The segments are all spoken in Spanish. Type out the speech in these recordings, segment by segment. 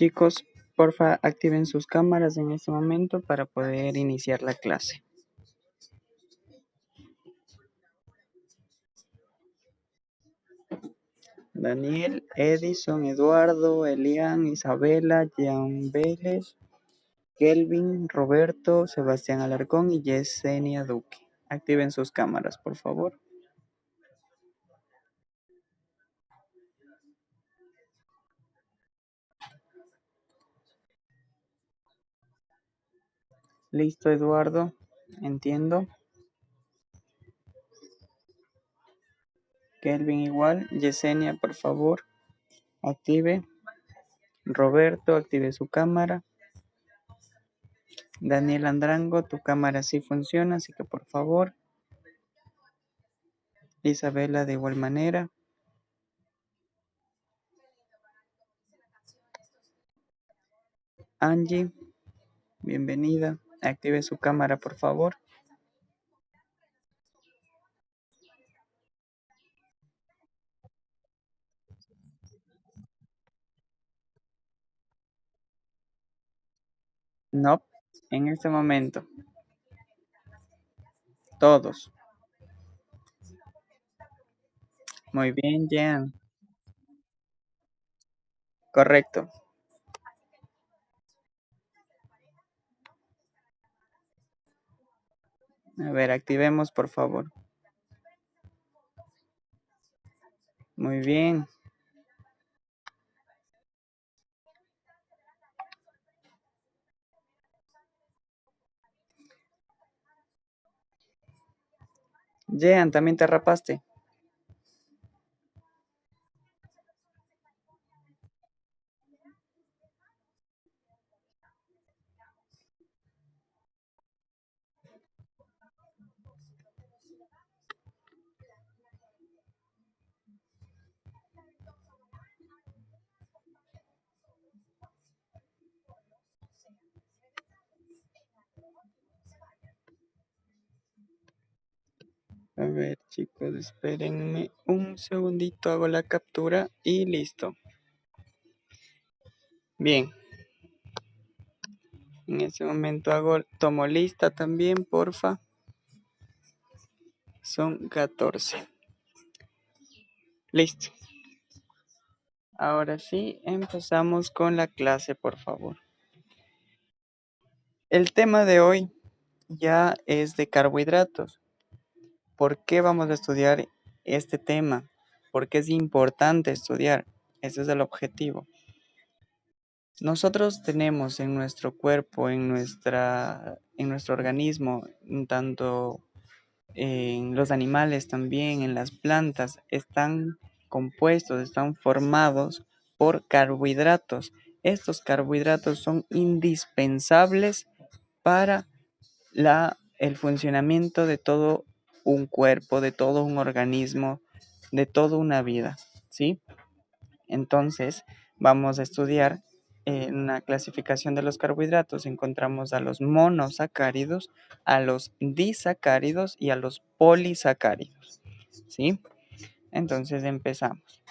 Chicos, porfa, activen sus cámaras en este momento para poder iniciar la clase. Daniel, Edison, Eduardo, Elian, Isabela, Jean Vélez, Kelvin, Roberto, Sebastián Alarcón y Yesenia Duque. Activen sus cámaras, por favor. Listo, Eduardo. Entiendo. Kelvin igual. Yesenia, por favor. Active. Roberto, active su cámara. Daniel Andrango, tu cámara sí funciona, así que por favor. Isabela de igual manera. Angie, bienvenida. Active su cámara, por favor. No, en este momento. Todos. Muy bien, Jean. Correcto. A ver, activemos, por favor. Muy bien. Jean, ¿también te rapaste? A ver, chicos, espérenme un segundito, hago la captura y listo. Bien. En este momento tomo lista también, porfa. Son 14. Listo. Ahora sí, empezamos con la clase, por favor. El tema de hoy ya es de carbohidratos. ¿Por qué vamos a estudiar este tema? Porque es importante estudiar. Ese es el objetivo. Nosotros tenemos en nuestro cuerpo, en nuestro organismo, tanto en los animales también, en las plantas, están compuestos, están formados por carbohidratos. Estos carbohidratos son indispensables para el funcionamiento de todo un cuerpo, de todo un organismo, de toda una vida, ¿sí? Entonces, vamos a estudiar en una clasificación de los carbohidratos. Encontramos a los monosacáridos, a los disacáridos y a los polisacáridos, ¿sí? Entonces, empezamos.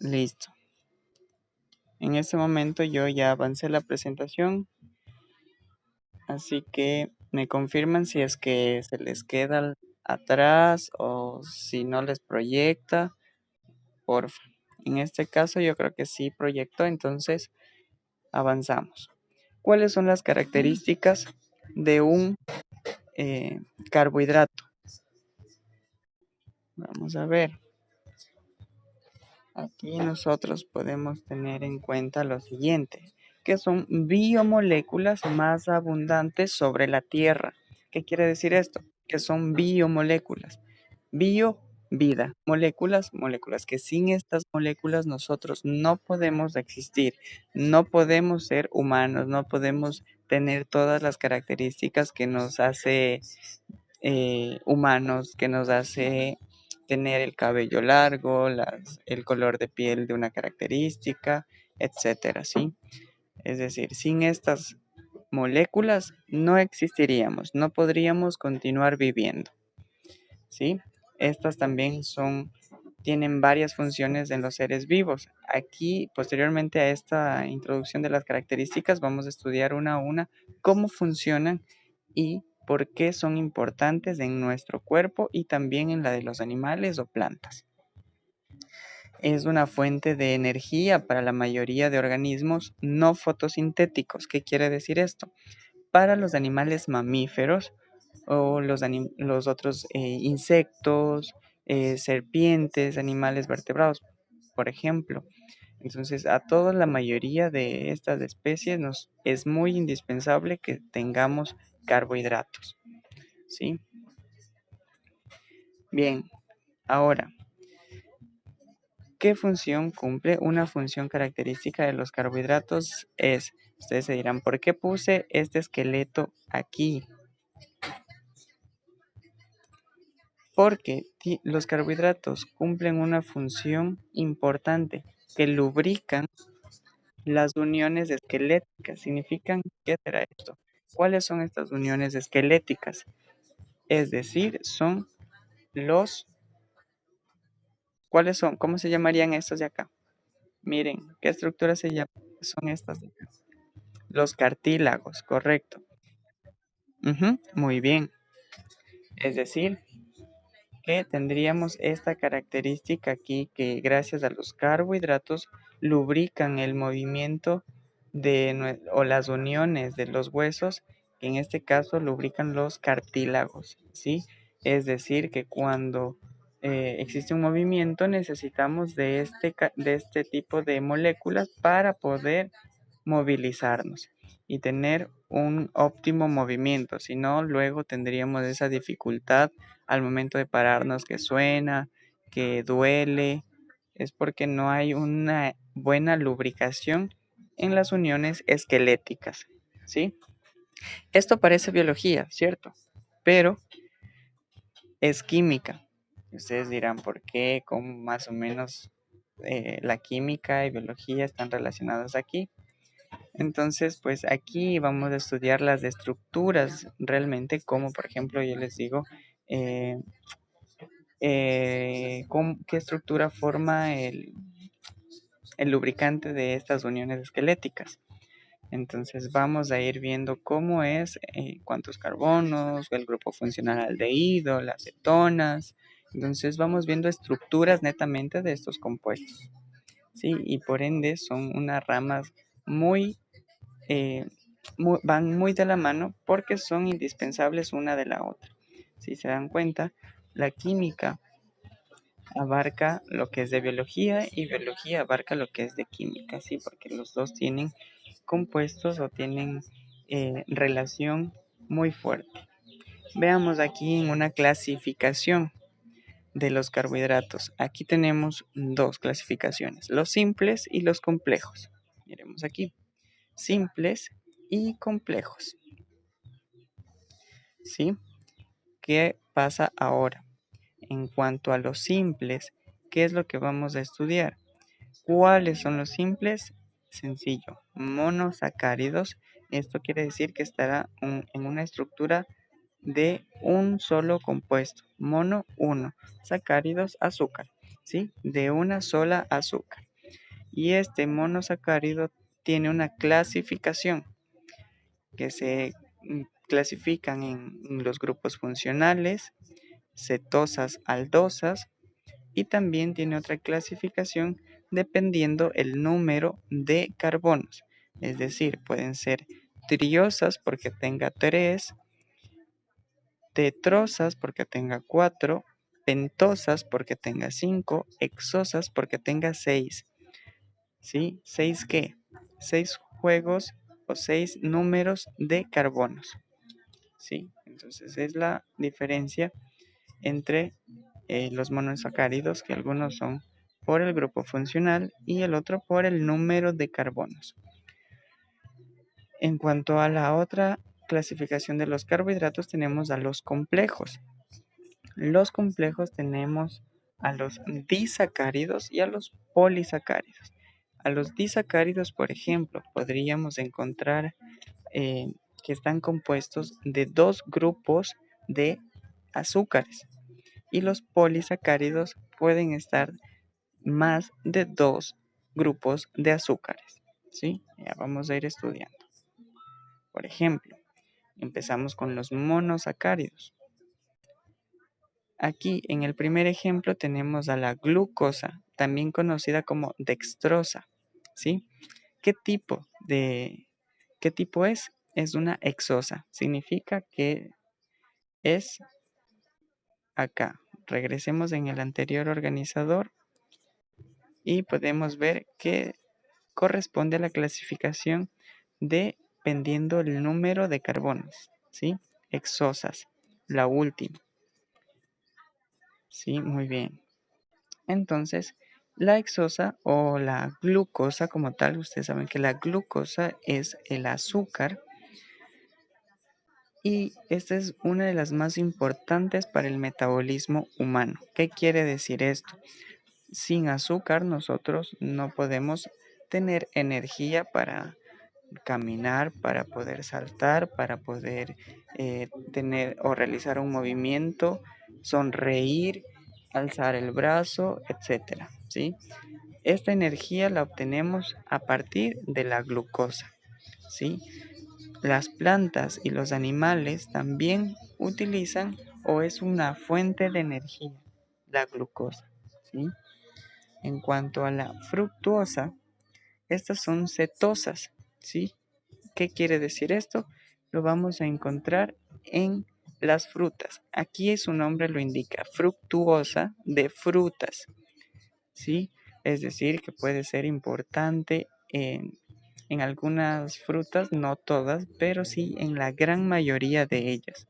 Listo. En este momento yo ya avancé la presentación, así que me confirman si es que se les queda atrás o si no les proyecta, porfa. En este caso yo creo que sí proyectó, entonces avanzamos. ¿Cuáles son las características de un carbohidrato? Vamos a ver. Aquí nosotros podemos tener en cuenta lo siguiente, que son biomoléculas más abundantes sobre la Tierra. ¿Qué quiere decir esto? Que son biomoléculas. Bio, vida. Moléculas, moléculas. Que sin estas moléculas nosotros no podemos existir, no podemos ser humanos, no podemos tener todas las características que nos hace humanos, que nos hace tener el cabello largo, el color de piel de una característica, etcétera, ¿sí? Es decir, sin estas moléculas no existiríamos, no podríamos continuar viviendo, ¿sí? estas también tienen varias funciones en los seres vivos. Aquí, posteriormente a esta introducción de las características, vamos a estudiar una a una cómo funcionan y por qué son importantes en nuestro cuerpo y también en la de los animales o plantas. Es una fuente de energía para la mayoría de organismos no fotosintéticos. ¿Qué quiere decir esto? Para los animales mamíferos o los otros insectos, serpientes, animales vertebrados, por ejemplo. Entonces, a toda la mayoría de estas especies nos es muy indispensable que tengamos carbohidratos, ¿sí? Bien, ahora, ¿qué función cumple? Una función característica de los carbohidratos es, ustedes se dirán, ¿por qué puse este esqueleto aquí? Porque los carbohidratos cumplen una función importante que lubrican las uniones esqueléticas. ¿Significan qué será esto? ¿Cuáles son estas uniones esqueléticas? Es decir, son ¿cuáles son? ¿Cómo se llamarían estos de acá? Miren, ¿qué estructuras son estas de acá? Los cartílagos, correcto. Muy bien. Es decir, que tendríamos esta característica aquí que gracias a los carbohidratos lubrican el movimiento o las uniones de los huesos, que en este caso lubrican los cartílagos, ¿sí? Es decir, que cuando existe un movimiento necesitamos de este tipo de moléculas para poder movilizarnos y tener un óptimo movimiento, si no, luego tendríamos esa dificultad al momento de pararnos que suena, que duele, es porque no hay una buena lubricación en las uniones esqueléticas, ¿sí? Esto parece biología, ¿cierto? Pero es química. Ustedes dirán, ¿por qué? ¿Cómo más o menos la química y biología están relacionadas aquí? Entonces, pues aquí vamos a estudiar las estructuras realmente, como por ejemplo yo les digo, eh, qué estructura forma el lubricante de estas uniones esqueléticas. Entonces vamos a ir viendo cómo es, cuántos carbonos, el grupo funcional aldehído, las cetonas. Entonces vamos viendo estructuras netamente de estos compuestos, ¿sí? Y por ende son unas ramas muy eh, van muy de la mano porque son indispensables una de la otra. Si se dan cuenta, la química abarca lo que es de biología y biología abarca lo que es de química, ¿sí? Porque los dos tienen compuestos o tienen relación muy fuerte. Veamos aquí en una clasificación de los carbohidratos. Aquí tenemos dos clasificaciones, los simples y los complejos. Miremos aquí, simples y complejos. ¿Sí? ¿Qué pasa ahora? En cuanto a los simples, ¿qué es lo que vamos a estudiar? ¿Cuáles son los simples? Sencillo, monosacáridos. Esto quiere decir que estará en una estructura de un solo compuesto. Mono 1, sacáridos, azúcar. ¿Sí? De una sola azúcar. Y este monosacárido tiene una clasificación que se clasifican en los grupos funcionales, cetosas, aldosas, y también tiene otra clasificación dependiendo el número de carbonos. Es decir, pueden ser triosas porque tenga 3, tetrosas porque tenga 4, pentosas porque tenga 5, hexosas porque tenga 6. ¿Sí? ¿6 qué? 6 juegos o 6 números de carbonos. ¿Sí? Entonces es la diferencia entre los monosacáridos, que algunos son por el grupo funcional y el otro por el número de carbonos. En cuanto a la otra clasificación de los carbohidratos, tenemos a los complejos. Los complejos tenemos a los disacáridos y a los polisacáridos. A los disacáridos, por ejemplo, podríamos encontrar que están compuestos de dos grupos de azúcares. y los polisacáridos pueden estar más de 2 grupos de azúcares, ¿sí? Ya vamos a ir estudiando. Por ejemplo, empezamos con los monosacáridos. Aquí en el primer ejemplo tenemos a la glucosa, también conocida como dextrosa, ¿sí? ¿Qué tipo es? Es una hexosa, significa que es acá. Regresemos en el anterior organizador y podemos ver que corresponde a la clasificación dependiendo el número de carbonos, ¿sí? Hexosas, la última. Sí, muy bien. Entonces, la hexosa o la glucosa como tal, ustedes saben que la glucosa es el azúcar y esta es una de las más importantes para el metabolismo humano. ¿Qué quiere decir esto? Sin azúcar nosotros no podemos tener energía para caminar, para poder saltar, para poder tener o realizar un movimiento, sonreír, alzar el brazo, etcétera, ¿sí? Esta energía la obtenemos a partir de la glucosa, ¿sí? Las plantas y los animales también utilizan o es una fuente de energía, la glucosa, ¿sí? En cuanto a la fructuosa, estas son cetosas, ¿sí? ¿Qué quiere decir esto? Lo vamos a encontrar en las frutas. Aquí su nombre lo indica, fructuosa de frutas, ¿sí? Es decir, que puede ser importante en algunas frutas, no todas, pero sí en la gran mayoría de ellas.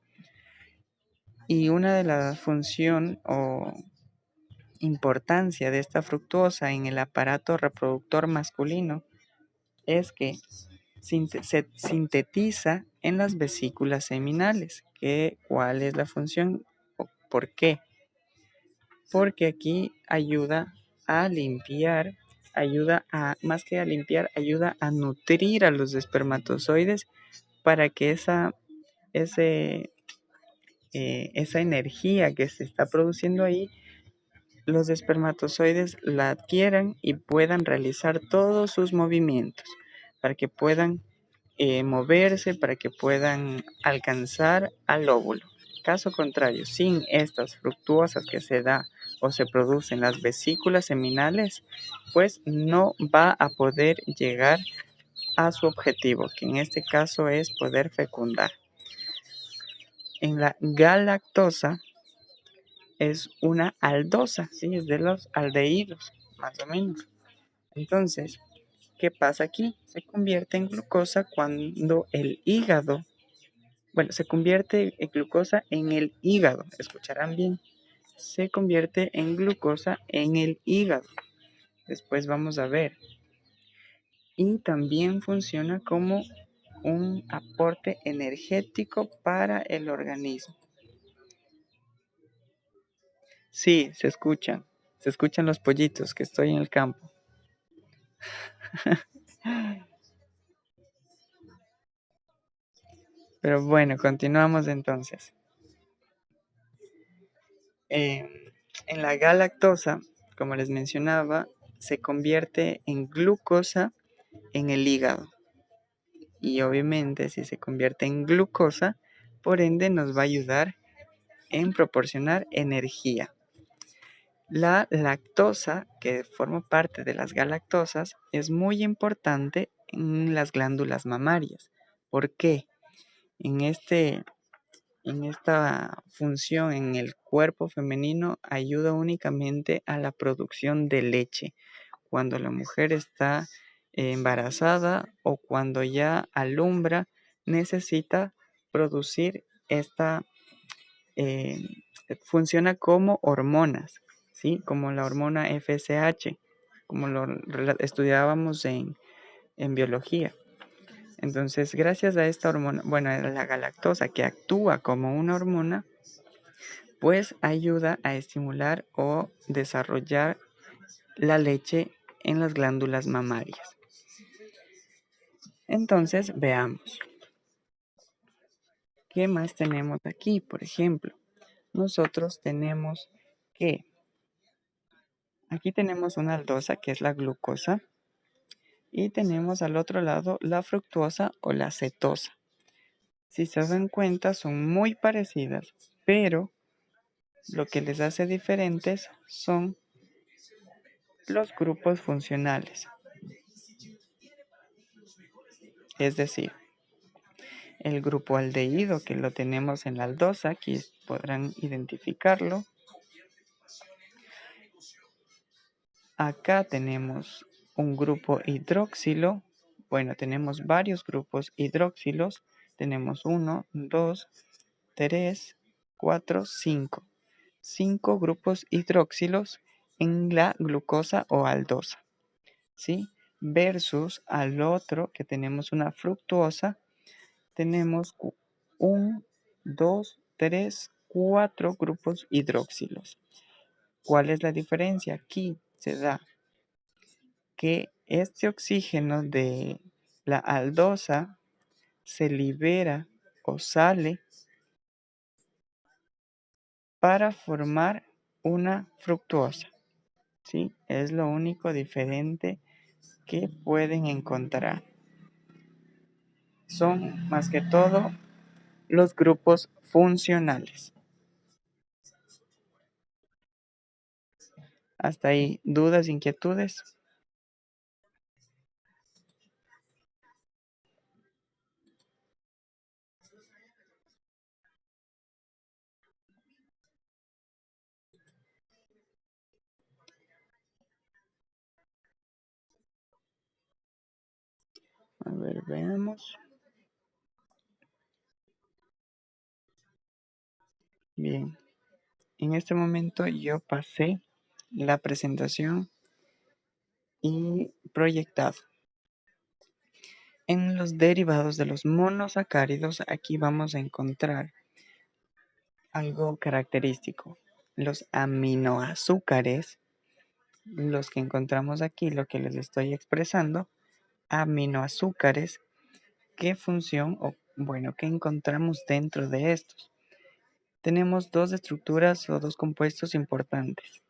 Y una de las funciones o importancia de esta fructuosa en el aparato reproductor masculino es que se sintetiza en las vesículas seminales. ¿Cuál es la función? ¿Por qué? Porque aquí ayuda a limpiar, más que a limpiar, ayuda a nutrir a los espermatozoides para que esa energía que se está produciendo ahí, los espermatozoides la adquieran y puedan realizar todos sus movimientos, para que puedan moverse, para que puedan alcanzar al óvulo. Caso contrario, sin estas fructuosas que se da o se producen las vesículas seminales, pues no va a poder llegar a su objetivo, que en este caso es poder fecundar. En la galactosa es una aldosa, ¿sí? Es de los aldehídos, más o menos. Entonces, ¿qué pasa aquí? Se convierte en glucosa cuando el hígado, se convierte en glucosa en el hígado, escucharán bien, se convierte en glucosa en el hígado. Después vamos a ver. Y también funciona como un aporte energético para el organismo. Sí, se escuchan los pollitos que estoy en el campo. Pero bueno, continuamos entonces. En la galactosa, como les mencionaba, se convierte en glucosa en el hígado. Y obviamente si se convierte en glucosa, por ende nos va a ayudar en proporcionar energía. La lactosa, que forma parte de las galactosas, es muy importante en las glándulas mamarias. ¿Por qué? En esta función en el cuerpo femenino ayuda únicamente a la producción de leche. Cuando la mujer está embarazada o cuando ya alumbra, necesita producir funciona como hormonas, ¿sí? Como la hormona FSH, como lo estudiábamos en biología. Entonces, gracias a esta hormona, la galactosa que actúa como una hormona, pues ayuda a estimular o desarrollar la leche en las glándulas mamarias. Entonces, veamos. ¿Qué más tenemos aquí? Por ejemplo, nosotros tenemos que aquí tenemos una aldosa que es la glucosa y tenemos al otro lado la fructuosa o la cetosa. Si se dan cuenta son muy parecidas, pero lo que les hace diferentes son los grupos funcionales. Es decir, el grupo aldehído que lo tenemos en la aldosa, aquí podrán identificarlo. Acá tenemos un grupo hidroxilo. Bueno, tenemos varios grupos hidroxilos. Tenemos 1, 2, 3, 4, 5. 5 grupos hidroxilos en la glucosa o aldosa, ¿sí? Versus al otro que tenemos una fructuosa, tenemos 1, 2, 3, 4 grupos hidroxilos. ¿Cuál es la diferencia? Aquí se da que este oxígeno de la aldosa se libera o sale para formar una fructuosa, ¿sí? Es lo único diferente que pueden encontrar. Son más que todo los grupos funcionales. Hasta ahí, ¿dudas, inquietudes? A ver, veamos. Bien, en este momento yo pasé la presentación y proyectado. En los derivados de los monosacáridos, aquí vamos a encontrar algo característico. Los aminoazúcares, los que encontramos aquí, lo que les estoy expresando, aminoazúcares, ¿qué función o bueno, qué encontramos dentro de estos? Tenemos dos estructuras o dos compuestos importantes,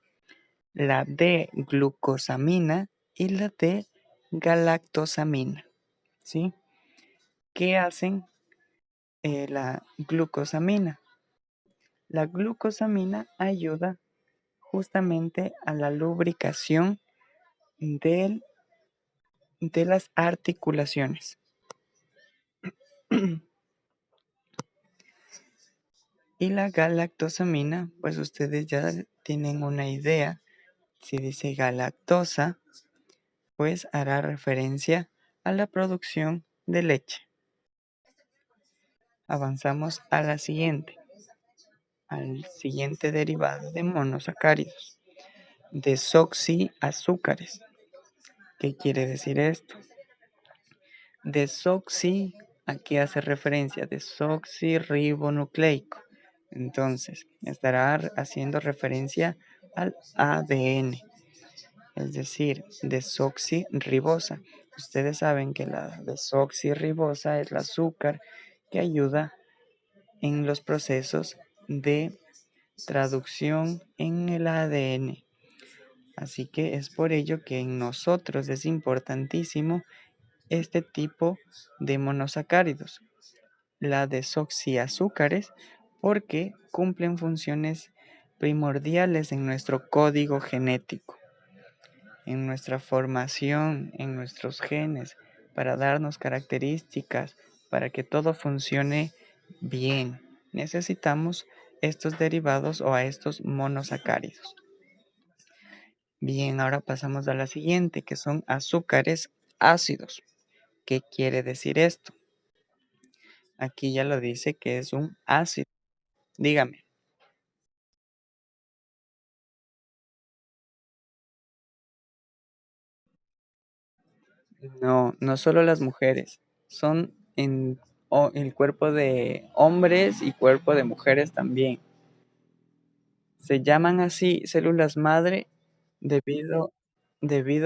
la de glucosamina y la de galactosamina, ¿sí? ¿Qué hacen la glucosamina? La glucosamina ayuda justamente a la lubricación de las articulaciones. Y la galactosamina, pues ustedes ya tienen una idea. Si dice galactosa, pues hará referencia a la producción de leche. Avanzamos a la siguiente, al siguiente derivado de monosacáridos, desoxiazúcares. ¿Qué quiere decir esto? Desoxi, aquí hace referencia a desoxirribonucleico. Entonces, estará haciendo referencia al ADN, es decir, desoxirribosa. Ustedes saben que la desoxirribosa es el azúcar que ayuda en los procesos de traducción en el ADN. Así que es por ello que en nosotros es importantísimo este tipo de monosacáridos, la desoxiazúcares, porque cumplen funciones primordiales en nuestro código genético, en nuestra formación, en nuestros genes, para darnos características, para que todo funcione bien. Necesitamos estos derivados o a estos monosacáridos. Bien, ahora pasamos a la siguiente, que son azúcares ácidos. ¿Qué quiere decir esto? Aquí ya lo dice que es un ácido. Dígame. No, no solo las mujeres. Son en el cuerpo de hombres y cuerpo de mujeres también. Se llaman así células madre debido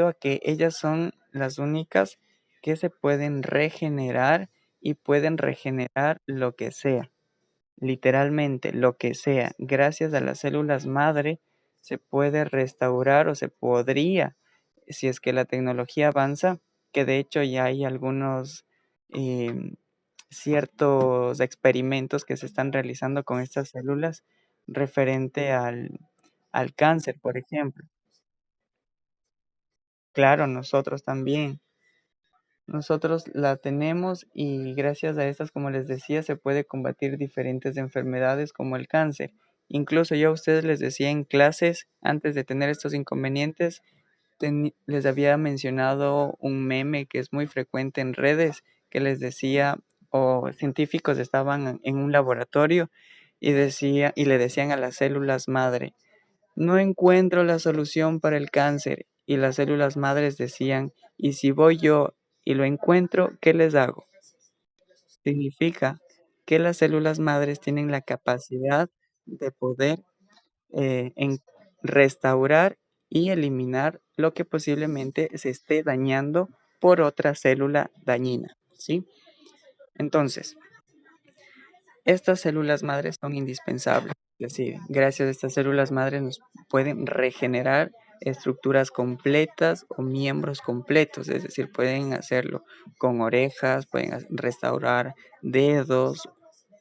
a que ellas son las únicas que se pueden regenerar y pueden regenerar lo que sea. literalmente lo que sea, gracias a las células madre, se puede restaurar o se podría, si es que la tecnología avanza, que de hecho ya hay algunos ciertos experimentos que se están realizando con estas células referente al cáncer, por ejemplo. Claro, nosotros también. Nosotros la tenemos y gracias a estas, como les decía, se puede combatir diferentes enfermedades como el cáncer. Incluso yo a ustedes les decía en clases, antes de tener estos inconvenientes, les había mencionado un meme que es muy frecuente en redes, que les decía, o científicos estaban en un laboratorio y le decían a las células madre, no encuentro la solución para el cáncer. Y las células madres decían, ¿y si voy yo y lo encuentro, qué les hago? Significa que las células madres tienen la capacidad de poder en restaurar y eliminar lo que posiblemente se esté dañando por otra célula dañina, ¿sí? Entonces, estas células madres son indispensables. Es decir, gracias a estas células madres nos pueden regenerar estructuras completas o miembros completos, es decir, pueden hacerlo con orejas, pueden restaurar dedos,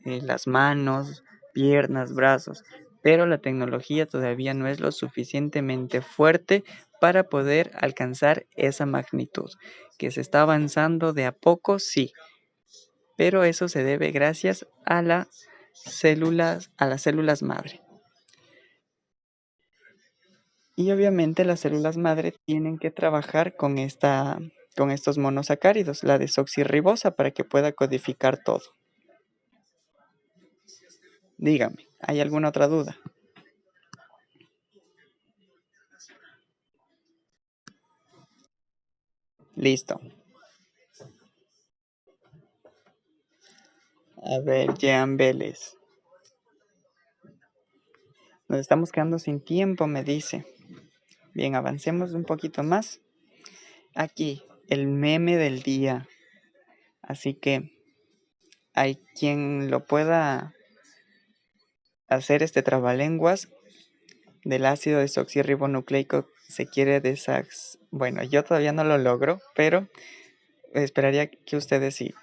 las manos, piernas, brazos, pero la tecnología todavía no es lo suficientemente fuerte para poder alcanzar esa magnitud. Que se está avanzando de a poco, sí, pero eso se debe gracias a las células madre. Y obviamente las células madre tienen que trabajar con estos monosacáridos, la desoxirribosa, para que pueda codificar todo. Dígame, ¿hay alguna otra duda? Listo. A ver, Jean Vélez. Nos estamos quedando sin tiempo, me dice. Bien, avancemos un poquito más. Aquí, el meme del día. Así que hay quien lo pueda hacer este trabalenguas del ácido desoxirribonucleico se quiere Bueno, yo todavía no lo logro, pero esperaría que ustedes sí.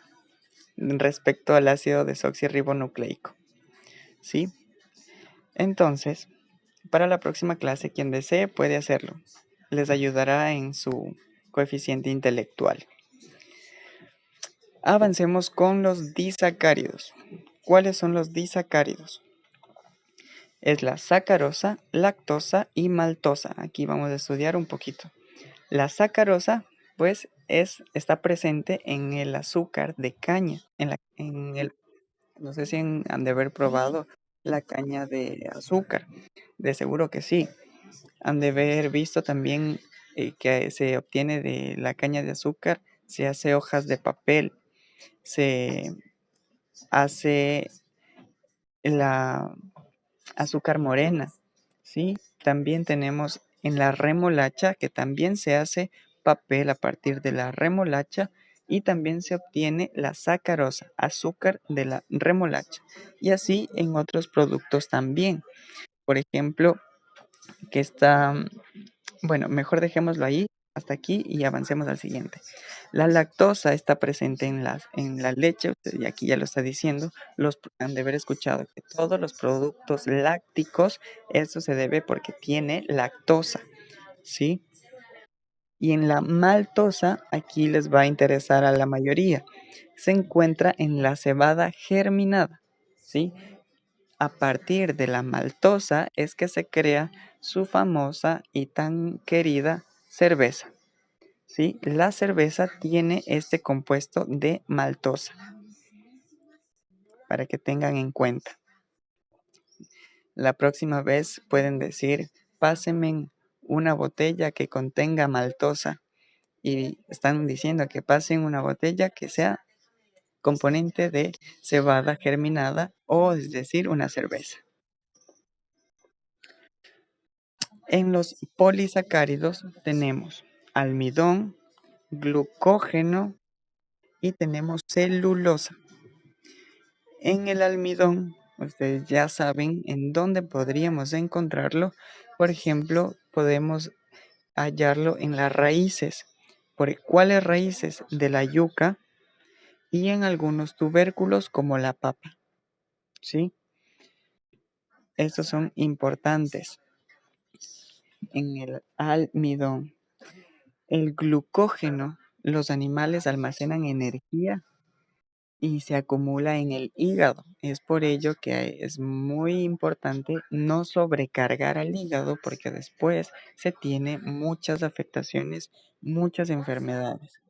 Respecto al ácido desoxirribonucleico. ¿Sí? Entonces, para la próxima clase, quien desee puede hacerlo. Les ayudará en su coeficiente intelectual. Avancemos con los disacáridos. ¿Cuáles son los disacáridos? Es la sacarosa, lactosa y maltosa. Aquí vamos a estudiar un poquito. La sacarosa, pues, está presente en el azúcar de caña. No sé si han de haber probado la caña de azúcar. De seguro que sí. Han de haber visto también que se obtiene de la caña de azúcar, se hace hojas de papel, se hace la azúcar morena, ¿sí? También tenemos en la remolacha, que también se hace papel a partir de la remolacha y también se obtiene la sacarosa, azúcar de la remolacha. Y así en otros productos también. Por ejemplo, que está, bueno, mejor dejémoslo ahí, hasta aquí y avancemos al siguiente. La lactosa está presente en la leche, usted y aquí ya lo está diciendo, los han de haber escuchado que todos los productos lácticos, eso se debe porque tiene lactosa, ¿sí? Y en la maltosa, aquí les va a interesar a la mayoría, se encuentra en la cebada germinada, ¿sí? A partir de la maltosa es que se crea su famosa y tan querida cerveza. ¿Sí? La cerveza tiene este compuesto de maltosa, para que tengan en cuenta. La próxima vez pueden decir, pásenme una botella que contenga maltosa. Y están diciendo que pasen una botella que sea componente de cebada germinada o es decir, una cerveza. En los polisacáridos tenemos almidón, glucógeno y tenemos celulosa. En el almidón, ustedes ya saben en dónde podríamos encontrarlo. Por ejemplo, podemos hallarlo en las raíces. ¿Cuáles raíces? De la yuca y en algunos tubérculos como la papa, ¿sí? Estos son importantes. En el almidón, el glucógeno, los animales almacenan energía y se acumula en el hígado. Es por ello que es muy importante no sobrecargar al hígado porque después se tiene muchas afectaciones, muchas enfermedades.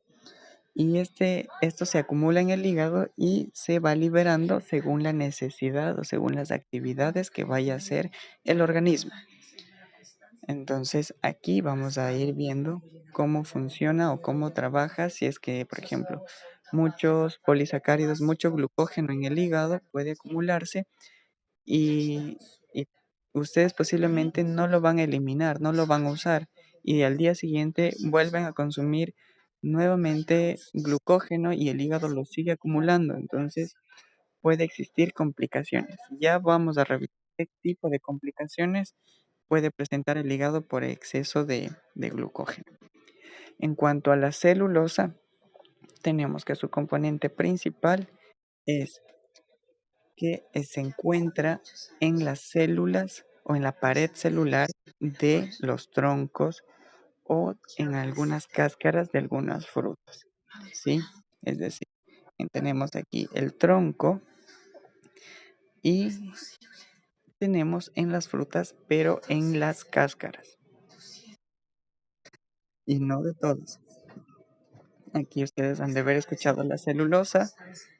Y esto se acumula en el hígado y se va liberando según la necesidad o según las actividades que vaya a hacer el organismo. Entonces aquí vamos a ir viendo cómo funciona o cómo trabaja si es que, por ejemplo, muchos polisacáridos, mucho glucógeno en el hígado puede acumularse y ustedes posiblemente no lo van a eliminar, no lo van a usar y al día siguiente vuelven a consumir nuevamente glucógeno y el hígado lo sigue acumulando. Entonces puede existir complicaciones. Ya vamos a revisar qué tipo de complicaciones puede presentar el hígado por exceso de glucógeno. En cuanto a la celulosa, tenemos que su componente principal es que se encuentra en las células o en la pared celular de los troncos o en algunas cáscaras de algunas frutas, ¿sí? Es decir, tenemos aquí el tronco y tenemos en las frutas, pero en las cáscaras y no de todas. Aquí ustedes han de haber escuchado la celulosa,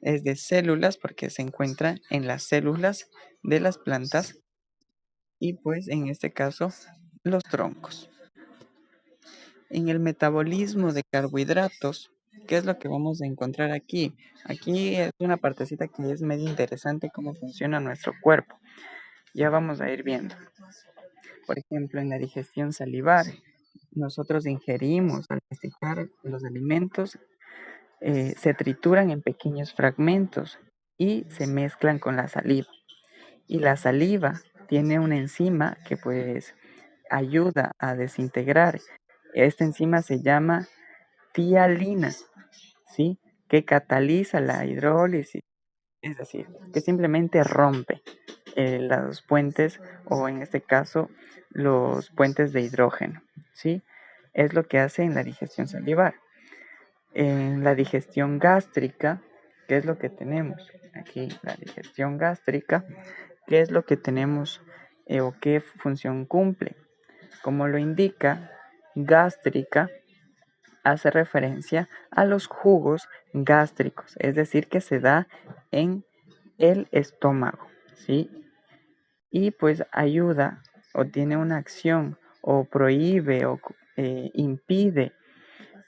es de células porque se encuentra en las células de las plantas y pues en este caso los troncos. En el metabolismo de carbohidratos, ¿qué es lo que vamos a encontrar aquí? Aquí es una partecita que es medio interesante cómo funciona nuestro cuerpo. Ya vamos a ir viendo. Por ejemplo, en la digestión salivar, nosotros ingerimos al masticar los alimentos se trituran en pequeños fragmentos y se mezclan con la saliva. Y la saliva tiene una enzima que pues ayuda a desintegrar. Esta enzima se llama tialina, ¿sí? Que cataliza la hidrólisis, es decir, que simplemente rompe los puentes o en este caso los puentes de hidrógeno, ¿sí? Es lo que hace en la digestión salivar. En la digestión gástrica, ¿qué es lo que tenemos? Aquí la digestión gástrica, ¿qué es lo que tenemos o qué función cumple? Como lo indica, gástrica hace referencia a los jugos gástricos, es decir, que se da en el estómago, ¿sí? Y pues ayuda o tiene una acción o prohíbe o impide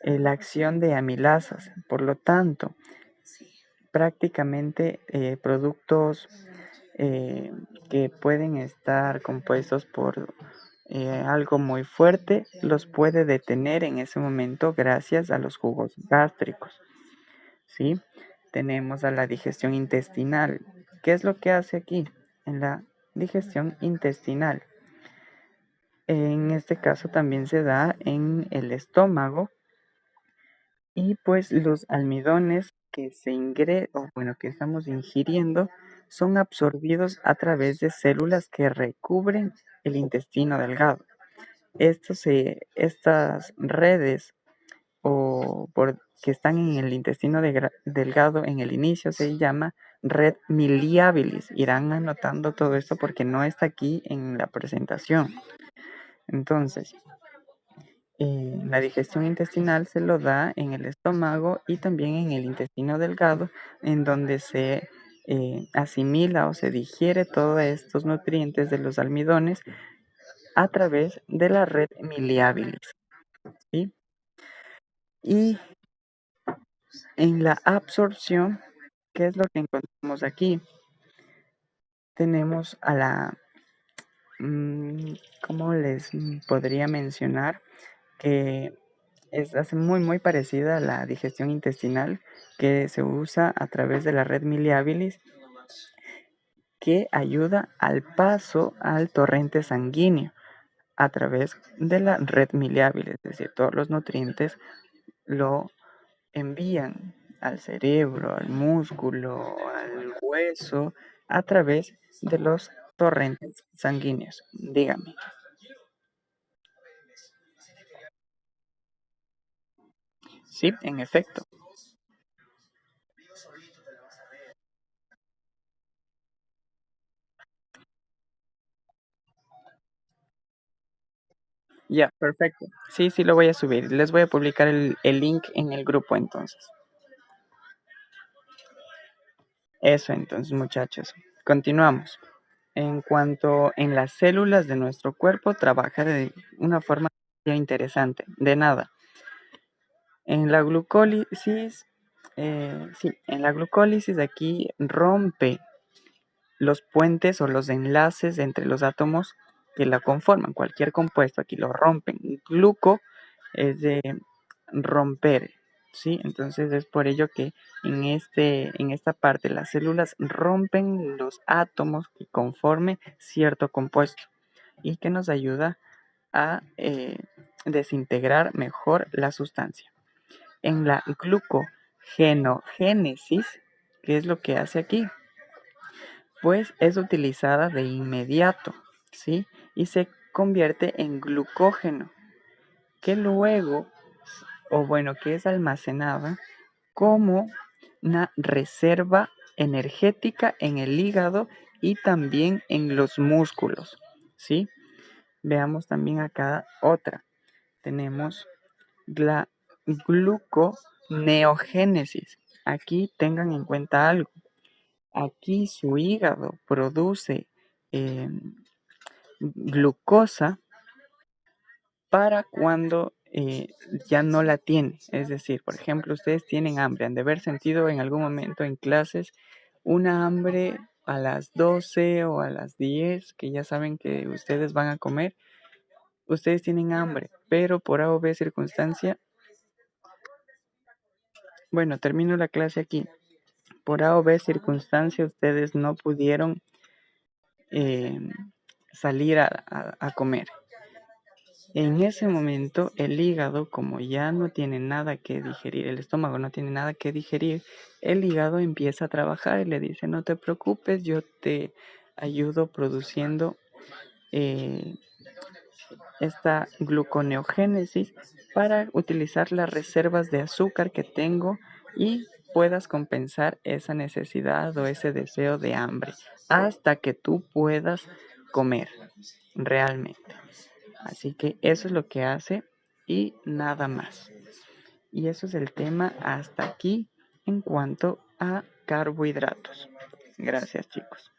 la acción de amilasas. Por lo tanto, prácticamente productos que pueden estar compuestos por algo muy fuerte los puede detener en ese momento gracias a los jugos gástricos. ¿Sí? Tenemos a la digestión intestinal. ¿Qué es lo que hace aquí? En la digestión intestinal. En este caso también se da en el estómago y pues los almidones que que estamos ingiriendo son absorbidos a través de células que recubren el intestino delgado. Estas redes que están en el intestino delgado en el inicio se llama red miliabilis. Irán anotando todo esto porque no está aquí en la presentación. Entonces, la digestión intestinal se lo da en el estómago y también en el intestino delgado, en donde se asimila o se digiere todos estos nutrientes de los almidones a través de la red miliabilis. ¿Sí? Y en la absorción, ¿qué es lo que encontramos aquí? Tenemos a la, ¿cómo les podría mencionar? Que es muy parecida a la digestión intestinal que se usa a través de la red miliabilis que ayuda al paso al torrente sanguíneo a través de la red miliar, es decir, todos los nutrientes lo envían al cerebro, al músculo, al hueso, a través de los torrentes sanguíneos. Dígame. Sí, en efecto. Ya, perfecto. Sí, sí lo voy a subir. Les voy a publicar el link en el grupo entonces. Eso entonces, muchachos. Continuamos. En cuanto en las células de nuestro cuerpo, trabaja de una forma interesante. De nada. En la glucólisis, sí, en la glucólisis aquí rompe los puentes o los enlaces entre los átomos que la conforman. Cualquier compuesto aquí lo rompen. Gluco es de romper, ¿sí? Entonces es por ello que en esta parte las células rompen los átomos que conformen cierto compuesto y que nos ayuda a desintegrar mejor la sustancia. En la glucogenogénesis, ¿qué es lo que hace aquí? Pues es utilizada de inmediato, ¿sí? Y se convierte en glucógeno, que luego, o bueno, que es almacenada como una reserva energética en el hígado y también en los músculos, ¿sí? Veamos también acá otra. Tenemos la gluconeogénesis. Aquí tengan en cuenta algo. Aquí su hígado produce glucosa para cuando ya no la tiene. Es decir, por ejemplo, ustedes tienen hambre. Han de haber sentido en algún momento en clases una hambre a las 12 o a las 10, que ya saben que ustedes van a comer. Ustedes tienen hambre, pero por A o B circunstancia, bueno, termino la clase aquí. Por A o B circunstancia, ustedes no pudieron eh, salir a comer. En ese momento el hígado, como ya no tiene nada que digerir, el estómago no tiene nada que digerir, el hígado empieza a trabajar y le dice, no te preocupes, yo te ayudo produciendo esta gluconeogénesis para utilizar las reservas de azúcar que tengo y puedas compensar esa necesidad o ese deseo de hambre hasta que tú puedas comer realmente. Así que eso es lo que hace y nada más. Y eso es el tema hasta aquí en cuanto a carbohidratos. Gracias, chicos.